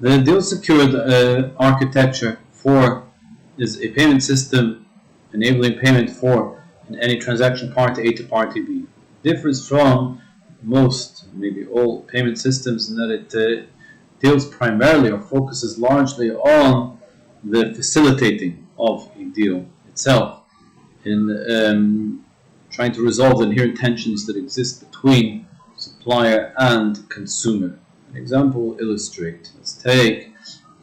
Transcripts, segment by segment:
The deal secured architecture is a payment system enabling payment for any transaction party A to party B. It differs from most, maybe all, payment systems in that it deals primarily or focuses largely on the facilitating of a deal itself, in trying to resolve the inherent tensions that exist between supplier and consumer. An example will illustrate. Let's take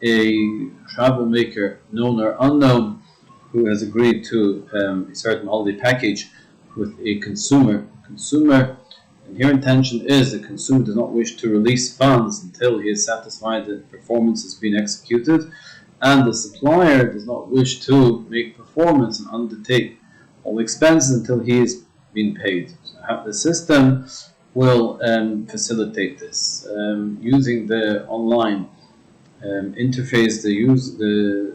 a travel maker, known or unknown, who has agreed to a certain holiday package with a consumer. Consumer inherent tension is the consumer does not wish to release funds until he is satisfied that performance has been executed, and the supplier does not wish to make performance and undertake all expenses until he is being paid. So the system will facilitate this using the online interface. The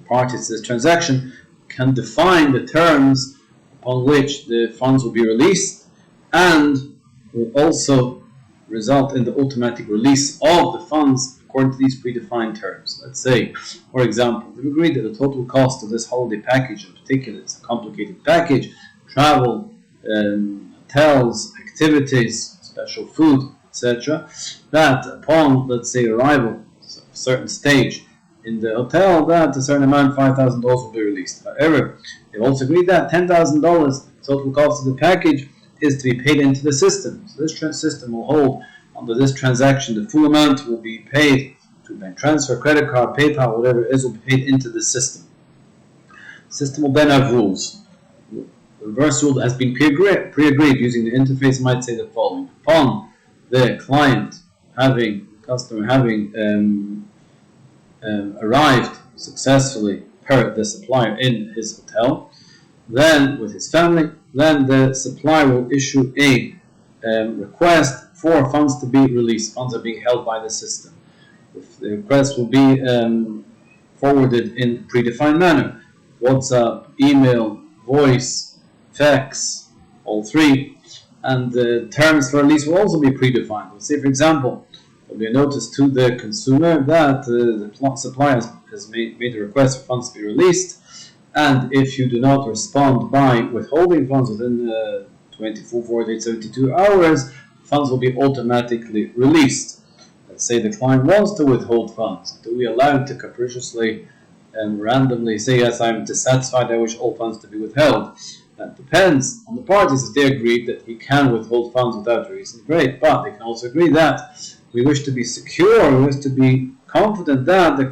parties to this transaction can define the terms upon which the funds will be released, and will also result in the automatic release of the funds according to these predefined terms. Let's say, for example, we've agreed that the total cost of this holiday package, in particular, it's a complicated package, travel, hotels, activities, special food, etc., that upon, let's say, arrival at a certain stage in the hotel, that a certain amount, $5,000, will be released. However, they've also agreed that $10,000, the total cost of the package, is to be paid into the system. So this system will hold, under this transaction, the full amount will be paid through bank transfer, credit card, PayPal, whatever it is, will be paid into the system. The system will then have rules. The reverse rule that has been pre-agreed using the interface might say the following: upon the customer having arrived successfully per the supplier in his hotel, then with his family, then the supplier will issue a request for funds to be released. Funds are being held by the system. The request will be forwarded in a predefined manner: WhatsApp, email, voice, fax, all three. And the terms for release will also be predefined. Let's say, for example, there will be a notice to the consumer that the supplier has made a request for funds to be released, and if you do not respond by withholding funds within 24, 48, 72 hours, funds will be automatically released. Let's say the client wants to withhold funds. Do we allow him to capriciously and randomly say, yes, I'm dissatisfied, I wish all funds to be withheld? That depends on the parties. If they agree that he can withhold funds without reason, great, but they can also agree that we wish to be secure, we wish to be confident that the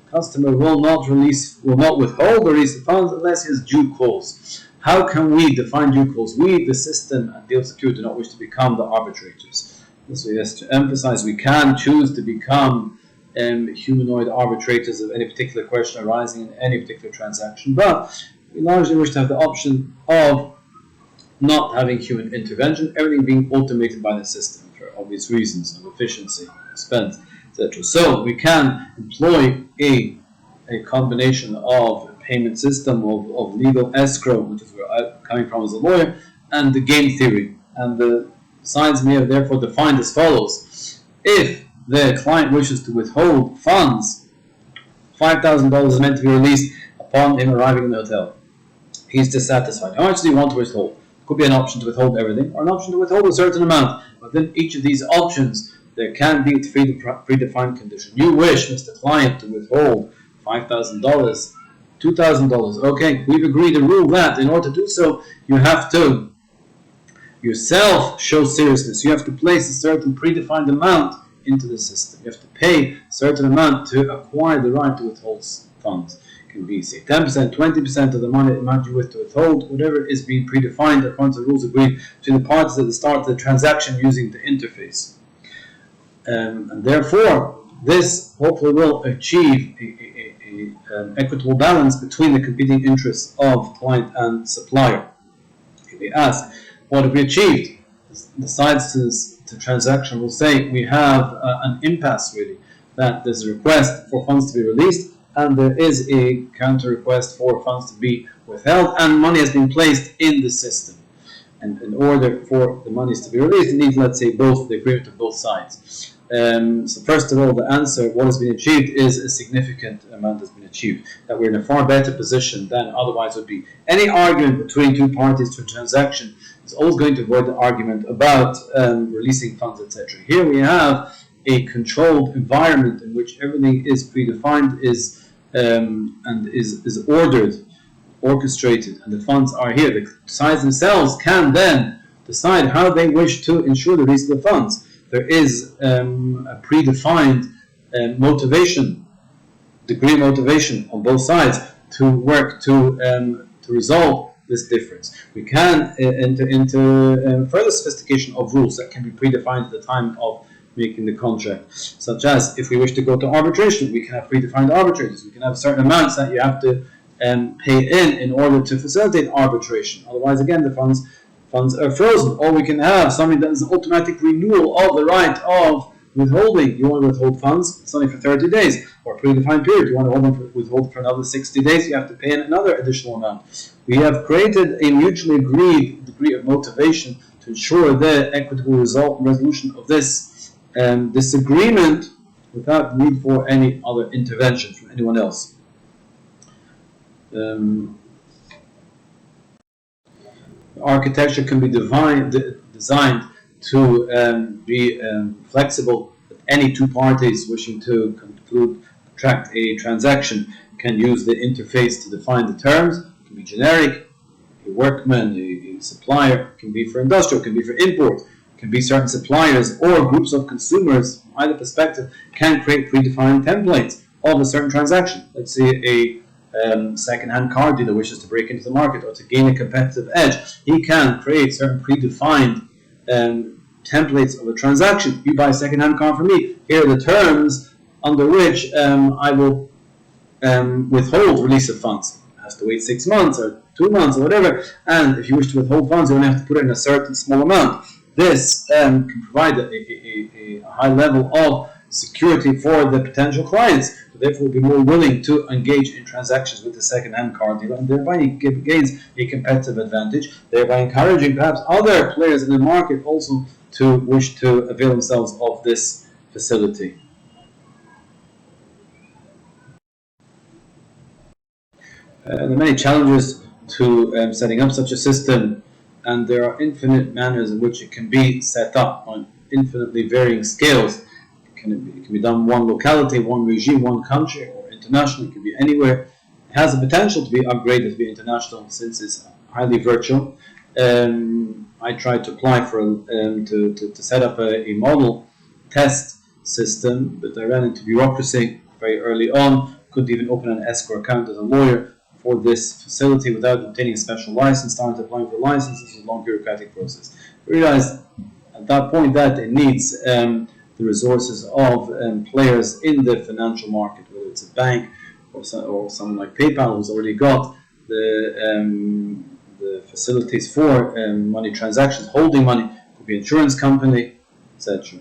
customer will not withhold or release the funds unless he has due cause. How can we define due cause? We, the system and Deal Secure, do not wish to become the arbitrators. So yes, to emphasize, we can choose to become humanoid arbitrators of any particular question arising in any particular transaction, but we largely wish to have the option of not having human intervention, everything being automated by the system for obvious reasons of efficiency, expense, etc. So we can employ a combination of a payment system, of legal escrow, which is where I'm coming from as a lawyer, and the game theory. And the sides may have therefore defined as follows: if the client wishes to withhold funds, $5,000 is meant to be released upon him arriving in the hotel. He's dissatisfied. How much do you want to withhold? Could be an option to withhold everything, or an option to withhold a certain amount. Within each of these options, there can be a predefined condition. You wish, Mr. Client, to withhold $5,000, $2,000. Okay, we've agreed to rule that in order to do so, you have to yourself show seriousness. You have to place a certain predefined amount into the system. You have to pay a certain amount to acquire the right to withhold funds. It can be, say, 10%, 20% of the money amount you wish to withhold, whatever is being predefined according to the rules agreed between the parties at the start of the transaction using the interface. And therefore, this hopefully will achieve an equitable balance between the competing interests of client and supplier. If we ask, what have we achieved? The sides to the transaction will say we have an impasse, really, that there's a request for funds to be released, and there is a counter request for funds to be withheld, and money has been placed in the system. And in order for the monies to be released, it needs, let's say, both the agreement of both sides. So first of all, the answer, what has been achieved, is a significant amount has been achieved. That we're in a far better position than otherwise would be. Any argument between two parties to a transaction is always going to avoid the argument about releasing funds, etc. Here we have a controlled environment in which everything is predefined, and is ordered, orchestrated, and the funds are here. The sides themselves can then decide how they wish to ensure the release of the funds. There is a predefined motivation, degree of motivation on both sides to work to resolve this difference. We can enter into further sophistication of rules that can be predefined at the time of making the contract, such as if we wish to go to arbitration, we can have predefined arbitrators. We can have certain amounts that you have to pay in order to facilitate arbitration. Otherwise, again, the funds are frozen. Or we can have something that is an automatic renewal of the right of withholding. You want to withhold funds, it's only for 30 days, or a predefined period. You want to withhold for another 60 days, you have to pay in another additional amount. We have created a mutually agreed degree of motivation to ensure the equitable resolution of this disagreement without need for any other intervention from anyone else. Architecture can be designed to be flexible. Any two parties wishing to contract a transaction can use the interface to define the terms. It can be generic, a workman, a supplier. It can be for industrial, it can be for import. It can be certain suppliers or groups of consumers from either perspective can create predefined templates of a certain transaction. Let's say a second-hand car dealer wishes to break into the market or to gain a competitive edge. He can create certain predefined templates of a transaction. You buy a second-hand car from me. Here are the terms under which I will withhold release of funds. It has to wait 6 months or 2 months or whatever. And if you wish to withhold funds, you only have to put in a certain small amount. This can provide a high level of security for the potential clients, who therefore will be more willing to engage in transactions with the second-hand car dealer, and thereby he gains a competitive advantage, thereby encouraging perhaps other players in the market also to wish to avail themselves of this facility. There are many challenges to setting up such a system, and there are infinite manners in which it can be set up on infinitely varying scales. It can be done in one locality, one regime, one country, or international. It can be anywhere. It has the potential to be upgraded to be international since it's highly virtual. I tried to apply for to set up a model test system, but I ran into bureaucracy very early on. Couldn't even open an escrow account as a lawyer for this facility without obtaining a special license. Started applying for licenses. It's a long bureaucratic process. I realized at that point that it needs the resources of players in the financial market, whether it's a bank or someone like PayPal who's already got the facilities for money transactions, holding money, could be an insurance company, etc.